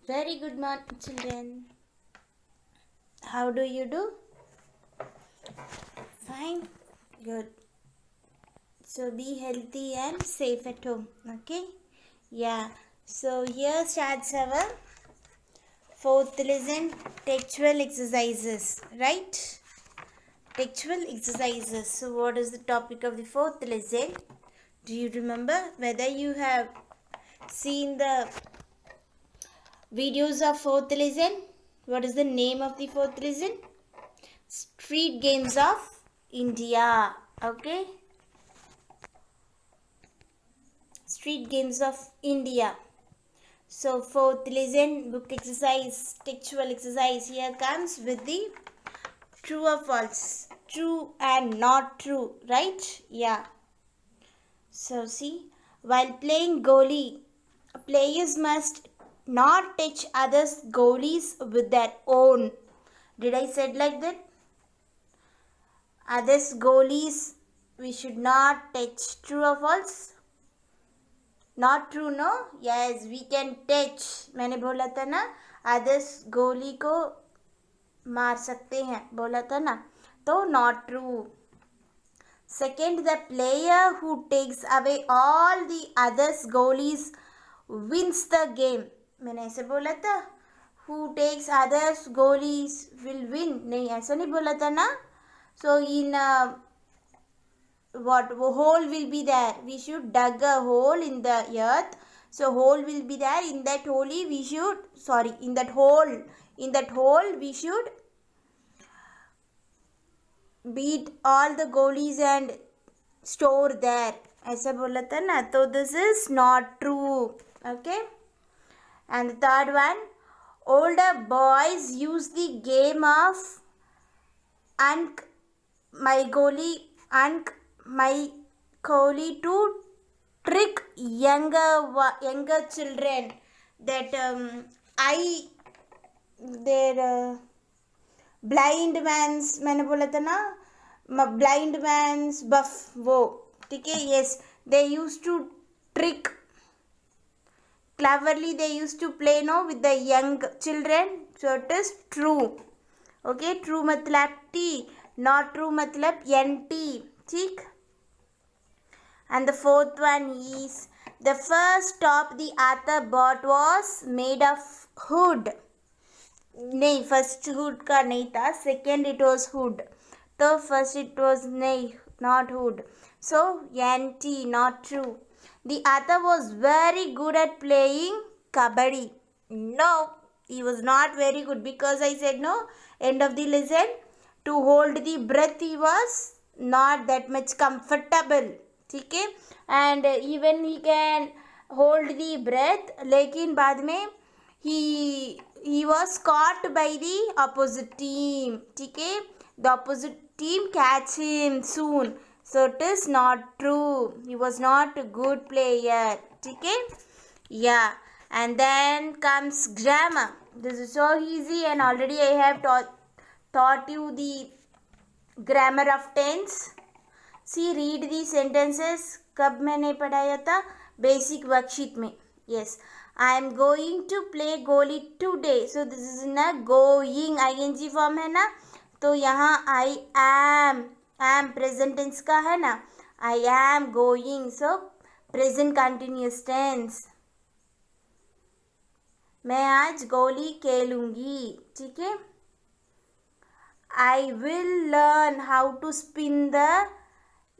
Very good morning, children. How do you do? Fine. Good. So be healthy and safe at home. Okay? Yeah. So here starts our fourth lesson, textual exercises. Right? Textual exercises. So what is the topic of the fourth lesson? Do you remember whether you have seen the videos of fourth lesson? What is the name of the fourth lesson? Street Games of India. Okay? Street Games of India. So, fourth lesson, book exercise, textual exercise. Here comes with the true or false. True and not true. Right? Yeah. So, see, while playing goalie, players must not touch others' goalies with their own. Did I said like that? Others' goalies we should not touch. True or false? Not true, no? Yes, we can touch. मैंने बोला था ना others गोली को मार सकते हैं, बोला था ना. तो not true. Second, the player who takes away all the others goalies wins the game. मैंने ऐसे बोला था. Who takes others goalies will win. नहीं, ऐसा नहीं बोला था ना. So in what hole will be there, we should dug a hole in the earth, so hole will be there. In that hole we should we should beat all the goalies and store there, ऐसा बोला था ना. तो this is not true. Okay. And the third one, older boys use the game of Ank my goalie Ank my goalie to trick younger children that I their blind man's, मैंने बोला था ना blind man's buff वो, ठीक है. yes, they used to trick cleverly, they used to play no with the young children. So it is true. Okay, true मतलब T, not true मतलब NT. ठीक. And the fourth one is the first top the author bought was made of wood. नहीं, first hood का नहीं था. Second it was hood. तो first it was नहीं, not hood. So anti, not true. The author was very good at playing kabaddi. No, he was not very good because I said no. End of the lesson. To hold the breath, he was not that much comfortable. ठीक है. And even he can hold the breath, लेकिन बाद में he was caught by the opposite team. ठीक है. The opposite team catch him soon. So it is not true. He was not a good player. ठीक है. Yeah. And then comes grammar. This is so easy and already I have taught you the grammar of tense. See, read the sentences. कब मैंने पढ़ाया था? Basic worksheet में. Yes. I am going to play goalie today. So this is in a going ing form है ना. तो यहाँ I am present tense का है ना. I am going. So present continuous tense. मैं आज गोली खेलूंगी. ठीक है. I will learn how to spin the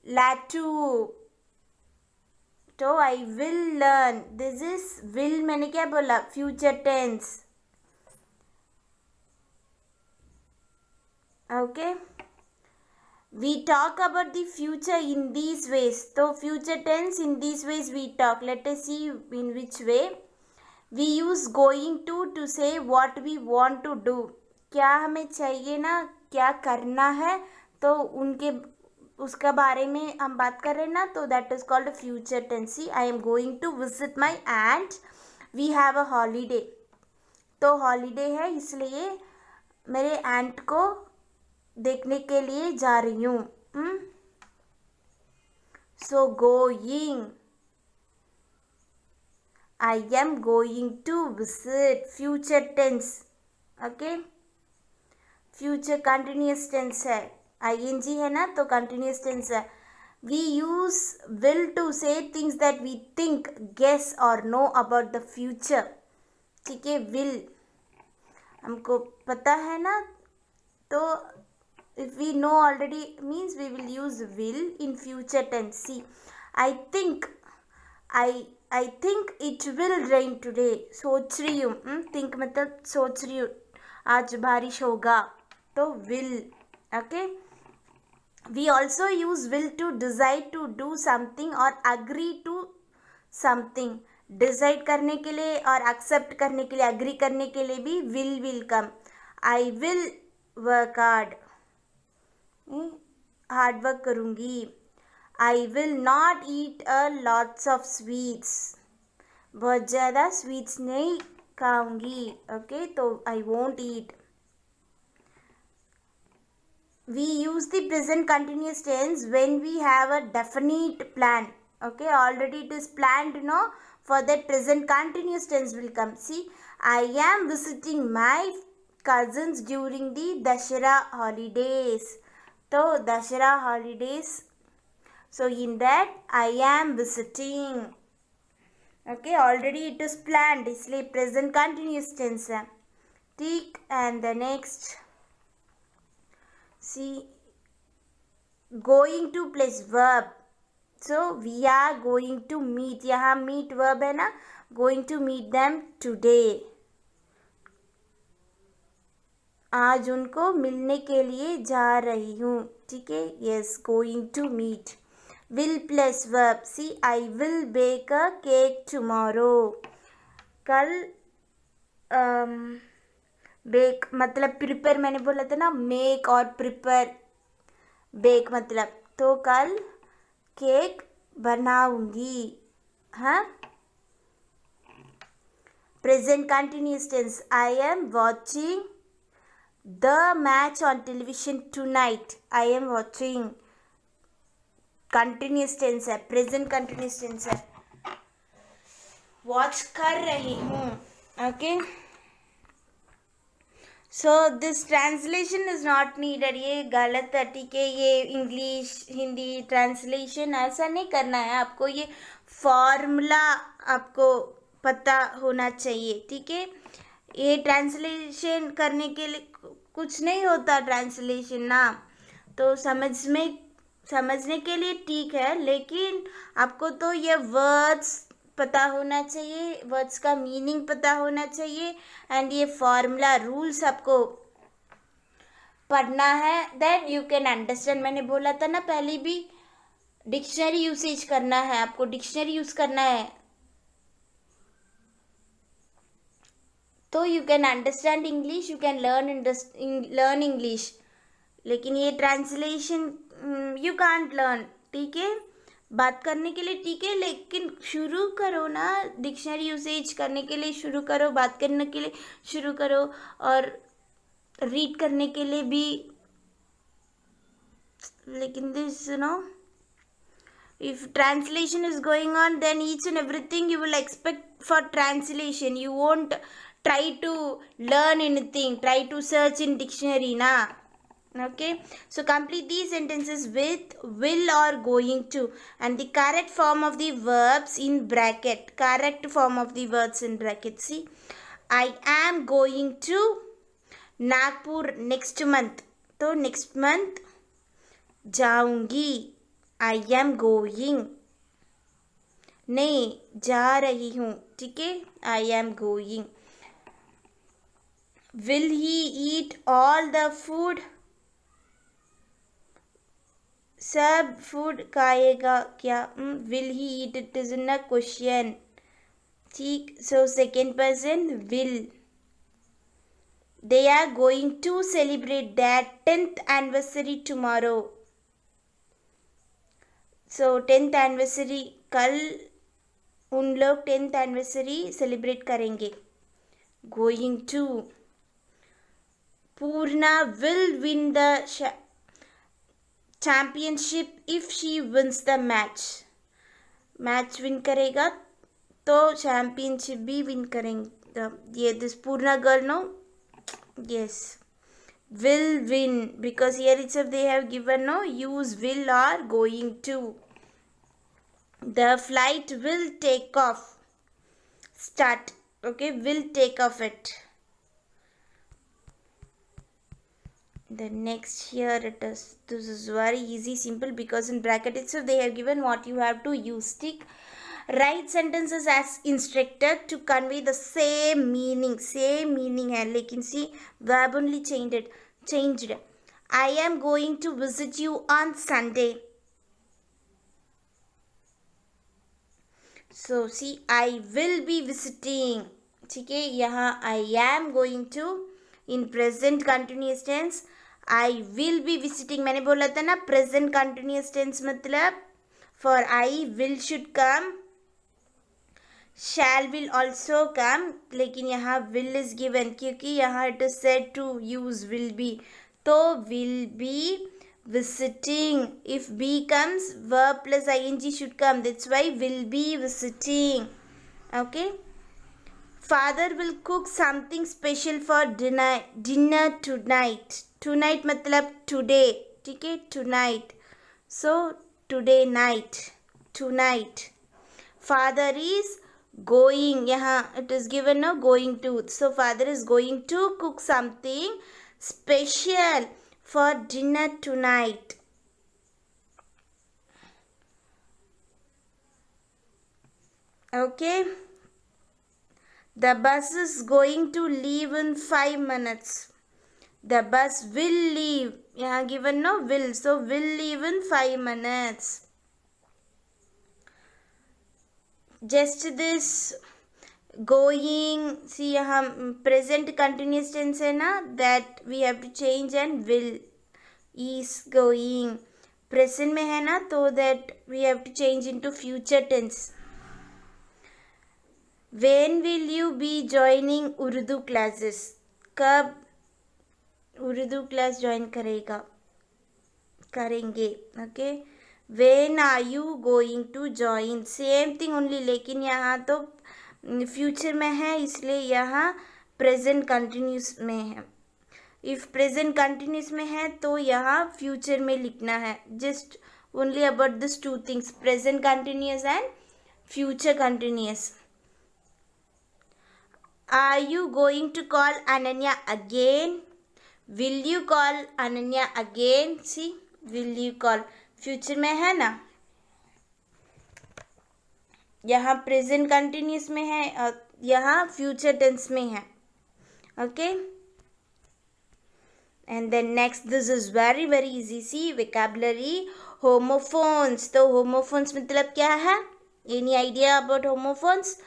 latte. तो I will learn. This is will, मैंने क्या बोला? Future tense. Okay. We talk about the future in these ways. तो future tense in these ways we talk. Let us see in which way. We use going to say what we want to do. क्या हमें चाहिए ना, क्या करना है, तो उनके उसका बारे में हम बात कर रहे हैं ना. तो that is called future tense. I am going to visit my aunt. We have a holiday. तो हॉलीडे है इसलिए मेरे आंट को देखने के लिए जा रही हूँ. So going. I am going to visit. Future tense. Okay, future continuous tense है, ing है ना, तो continuous tense है. We use will to say things that we think, guess or know about the future. ठीक है, will हमको पता है ना, तो if we know already means we will use will in future tense. See, I think I think it will rain today. सोच रही हूँ, think मतलब सोच रही हूँ आज बारिश होगा, तो will. Okay, we also use will to decide to do something or agree to something. Decide करने के लिए और एक्सेप्ट करने के लिए, एग्री करने के लिए भी will come. I will work hard. Hard work करूँगी. I will not eat a lots of sweets. बहुत ज़्यादा स्वीट्स नहीं खाऊंगी. ओके, तो I won't eat. We use the present continuous tense when we have a definite plan. Okay, already it is planned, for that present continuous tense will come. See, I am visiting my cousins during the Dashera holidays. So Dashera holidays, so in that I am visiting. Okay, already it is planned, इसलिए present continuous tense है. ठीक, and the next, see, going to plus verb. So we are going to meet. यहाँ meet verb है ना, going to meet them today. आज उनको मिलने के लिए जा रही हूँ. ठीक है, yes, going to meet. Will plus verb. See, I will bake a cake tomorrow. Call back मतलब प्रिपेयर, मैंने बोला था ना, मेक और प्रिपेयर. बेक मतलब, तो कल केक बनाऊंगी. हाँ, present continuous tense. I am watching the match on television tonight. I am watching continuous tense है, प्रेजेंट कंटिन्यूस टेंस है. वॉच कर रही हूँ. Okay, so this translation is not needed. ये गलत है. ठीक है, ये इंग्लिश हिंदी ट्रांसलेशन ऐसा नहीं करना है आपको. ये फॉर्मूला आपको पता होना चाहिए. ठीक है, ये ट्रांसलेशन करने के लिए कुछ नहीं होता ट्रांसलेशन ना, तो समझने के लिए ठीक है, लेकिन आपको तो ये वर्ड्स पता होना चाहिए, वर्ड्स का मीनिंग पता होना चाहिए, एंड ये फॉर्मूला रूल्स आपको पढ़ना है, देन यू कैन अंडरस्टैंड. मैंने बोला था ना पहले भी, डिक्शनरी यूसेज करना है आपको, डिक्शनरी यूज करना है, तो you can understand English, you can learn English. लेकिन ये ट्रांसलेशन यू कांट लर्न. ठीक है, बात करने के लिए ठीक है, लेकिन शुरू करो ना, डिक्शनरी यूसेज करने के लिए शुरू करो, बात करने के लिए शुरू करो, और रीड करने के लिए भी. लेकिन this if translation is going on, then each and everything you will expect for translation. You won't try to learn anything, try to search in dictionary na. Okay, so complete these sentences with will or going to, and the correct form of the verbs in bracket. Correct form of the words in bracket. See, I am going to Nagpur next month. तो next month जाऊंगी. I am going. नहीं, जा रही हूँ. ठीक है, I am going. Will he eat all the food? सब food खाएगा क्या? Will he eat? It is in a question. ठीक, so second person will. They are going to celebrate their 10th anniversary tomorrow. So 10th anniversary, कल उन लोग 10th anniversary celebrate करेंगे. Going to. Purna will win the championship if she wins the match. Match win करेगा तो championship भी win करेंगे. ये this Purna girl no. Yes, will win because here itself they have given no use will or going to. The flight will take off. Start. Okay, will take off it. The next here it is. This is very easy, simple because in bracket itself they have given what you have to use. Tick. Write sentences as instructed to convey the same meaning. Same meaning है लेकिन see verb only changed. I am going to visit you on Sunday. So see I will be visiting. ठीक है यहाँ I am going to in present continuous tense. I will be visiting. मैंने बोला था ना present continuous tense मतलब for I will should come. Shall will also come. लेकिन यहाँ will is given क्योंकि यहाँ it is said to use will be. तो will be visiting. If be comes verb plus ing should come. That's why will be visiting. Okay. Father will cook something special for dinner tonight. Tonight मतलब today. ठीक है tonight. So today night. Tonight. Father is going. यहाँ it is given no going to. So father is going to cook something special for dinner tonight. Okay. The bus is going to leave in 5 minutes. The bus will leave. यहाँ given no will. So will leave in 5 minutes. Just this going. See यहाँ present continuous tense है ना that we have to change and will is going. Present में है ना तो that we have to change into future tense. When will you be joining Urdu classes? कब Urdu class join करेंगे. Okay. When are you going to join? Same thing only लेकिन यहाँ तो future में है इसलिए यहाँ प्रेजेंट कंटिन्यूस में है. इफ प्रेजेंट कंटिन्यूस में है तो यहाँ फ्यूचर में लिखना है. Just only about this two things present continuous and future continuous. Are you going to call Ananya again? Will you call Ananya again? See, will you call future में है ना. यहाँ प्रेजेंट कंटिन्यूस में है और यहाँ फ्यूचर टेंस में है. Okay. And then next this is very very easy. See vocabulary homophones. तो होमोफोन्स मतलब क्या है? Any idea about homophones?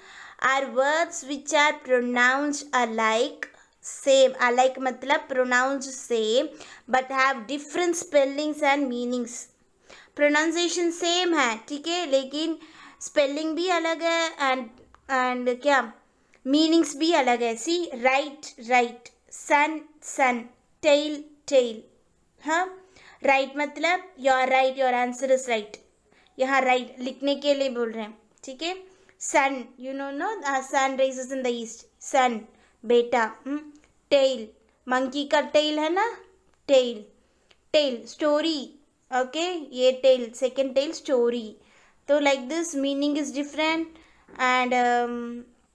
Are words which are pronounced alike. Same. alike मतलब pronounced same but have different spellings and meanings. Pronunciation same है ठीक है लेकिन spelling भी अलग है एंड क्या मीनिंग्स भी अलग है. See right write. Sun son. Tail tale. हाँ राइट मतलब your right your answer is right. यहाँ राइट लिखने के लिए बोल रहे हैं ठीक है. Sun you know no sun rises in the east. Son बेटा. टेल मंकी का टेल है ना. Tale tell story. ओके ये टेल सेकेंड टेल स्टोरी. तो like this meaning is different and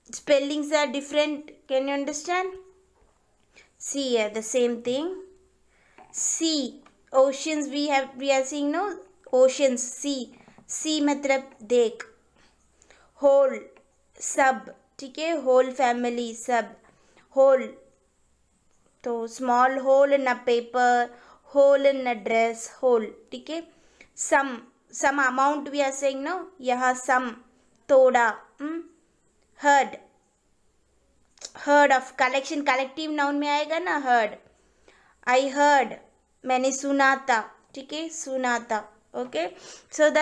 spellings are different. Can you understand? See here the same thing. Sea oceans we are seeing no oceans. sea मतलब देख. whole सब ठीक है. whole family सब. whole तो small hole in a paper, hole in a dress, hole ठीक है. some amount we are saying no. यहाँ some थोड़ा. herd of collection collective noun में आएगा ना herd. I heard मैंने सुना था ठीक है. सुना था. Okay. So the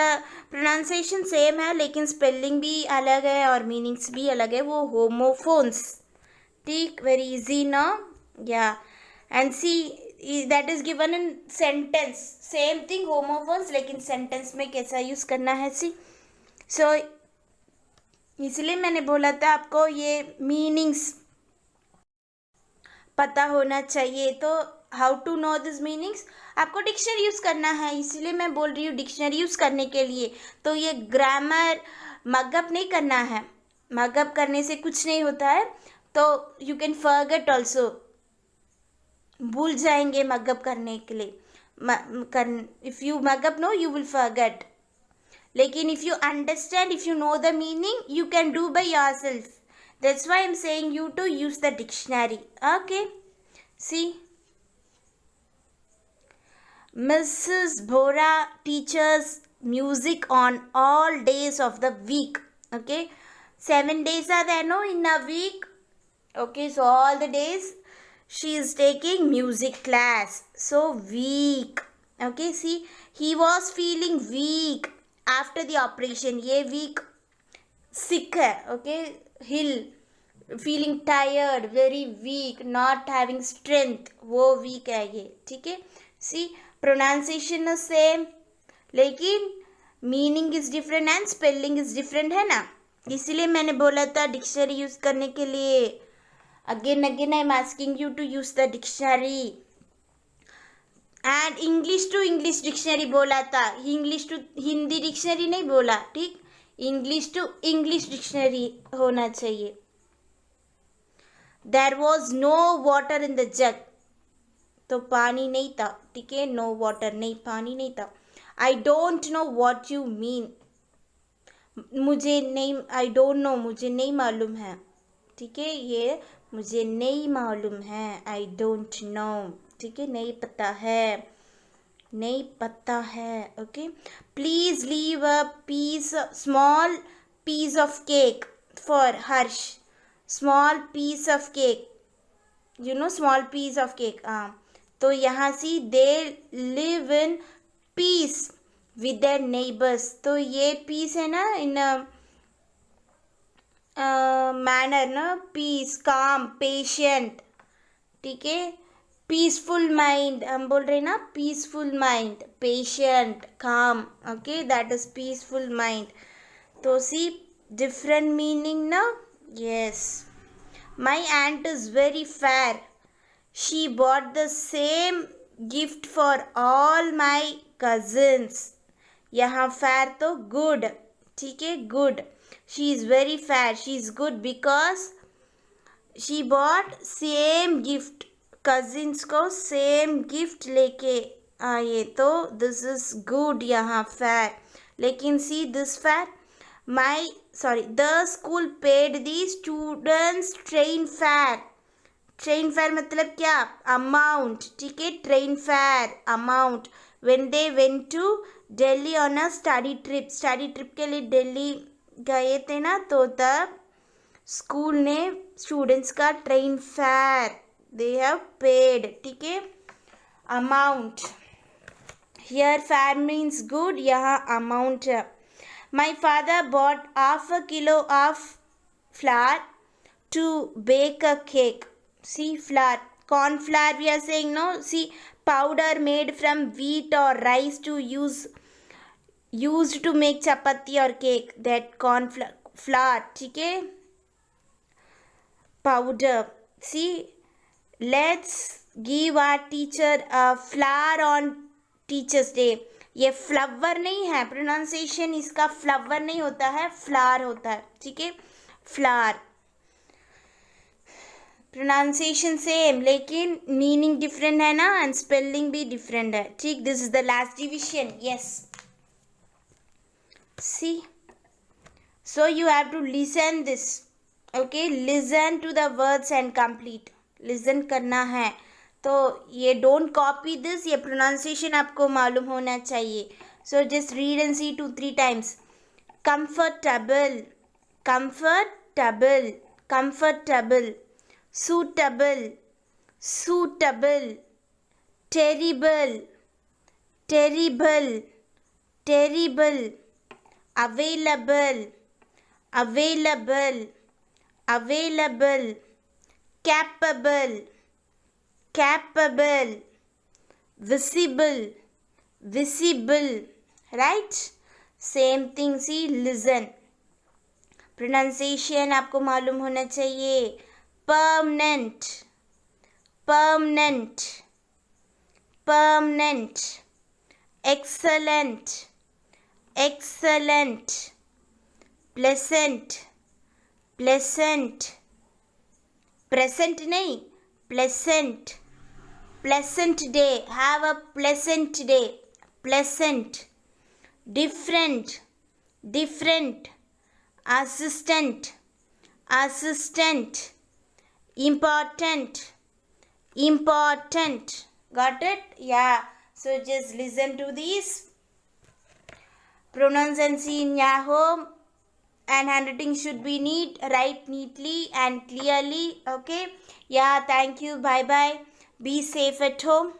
pronunciation same है लेकिन स्पेलिंग भी अलग है और मीनिंग्स भी अलग है. वो होमोफोन्स. ठीक. वेरी इजी ना. या and see that is given in sentence. Same thing homophones लेकिन सेंटेंस में कैसा यूज करना है. सी सो इसलिए मैंने बोला था आपको ये मीनिंग्स पता होना चाहिए। तो how to know this meanings, आपको डिक्शनरी यूज़ करना है, इसलिए मैं बोल रही हूँ डिक्शनरी यूज़ करने के लिए। तो ये ग्रामर मगअप नहीं करना है, मगअप करने से कुछ नहीं होता है। तो यू कैन फॉरगेट ऑल्सो, भूल जाएंगे मगअप करने के लिए। If you mug up no you will forget, लेकिन if you understand, if you know the meaning, you can do by yourself. That's why I'm saying you to use the dictionary. Okay. See. Mrs. Bora teaches music on all days of the week. Okay. 7 days are there, no, in a week. Okay. So all the days she is taking music class. So weak. Okay. See. He was feeling weak after the operation. Ye weak sick है, okay, hill, feeling tired, very weak, not having strength, वो week है ये, ठीक है। सी pronunciation is same, लेकिन meaning is different and spelling is different, है ना। इसीलिए मैंने बोला था डिक्शनरी यूज करने के लिए। Again again I am asking you to use the dictionary. And English to English dictionary बोला था, इंग्लिश टू हिंदी डिक्शनरी नहीं बोला, ठीक। इंग्लिश टू इंग्लिश डिक्शनरी होना चाहिए। There was no water in the jug, तो पानी नहीं था, ठीक है। नो वाटर नहीं, पानी नहीं था। I don't know what you mean, मुझे नहीं, आई डोंट नो, मुझे नहीं मालूम है, ठीक है। ये मुझे नहीं मालूम है, आई डोंट नो, ठीक है, नहीं पता है, नहीं पता है, okay. Please leave a piece, small piece of cake for Harsh, small piece of cake, you know small piece of cake, हाँ। तो यहाँ से they live in peace with their neighbours, तो ये पीस है ना, इन मैनर ना, पीस, काम, पेशेंट, ठीक है। पीसफुल माइंड हम बोल रहे हैं ना, peaceful mind, patient, calm, okay, that is peaceful mind. तो सी डिफरेंट मीनिंग ना, yes. My aunt is very fair, she bought the same gift for all my cousins. यहाँ फेयर तो गुड, ठीक है, good. She is very fair, she is good because she bought same gift, cousins को same gift लेके आए, तो this is good यहाँ fair. लेकिन see this fair, my sorry, the school paid the students train fare. Train fare मतलब क्या, amount, ठीक है। Train fare amount, when they went to Delhi on a study trip, study trip के लिए दिल्ली गए थे ना, तो तब स्कूल ने स्टूडेंट्स का train fare they have paid, ठीक है। Amount, here fair means good, यहाँ अमाउंट है। My father bought half a kilo of flour to bake a cake. See flour, cornflour we are saying, no, see, powder made from wheat or rice to used to make chapati or cake, that cornflour, ठीक है, powder। see, let's give our teacher a flower on teachers day। ये flower नहीं है, pronunciation इसका flower नहीं होता है, flower होता है, ठीक है, फ्लावर। प्रोनाउंसिएशन सेम, लेकिन मीनिंग डिफरेंट है ना, एंड स्पेलिंग भी डिफरेंट है, ठीक। This is the last division, yes. See, so you have to listen this, okay, listen to the words and complete, listen करना है। तो ये डोंट कॉपी दिस, ये प्रोनाउंसिएशन आपको मालूम होना चाहिए। So just read and see 2-3 times. Comfortable, comfortable, comfortable. suitable, suitable, terrible, terrible, terrible, available, available, available, capable, capable, visible, visible, right? Same thing, see, listen. Pronunciation आपको मालूम होना चाहिए. Permanent, permanent, permanent. Excellent, excellent. Pleasant, pleasant. Present नहीं, pleasant. Pleasant day, have a pleasant day. Pleasant. Different, different. Assistant, assistant. Important, important. Got it? Yeah. So just listen to these pronouns and see in your home. And handwriting should be neat. Write neatly and clearly. Okay. Yeah. Thank you. Bye bye. Be safe at home.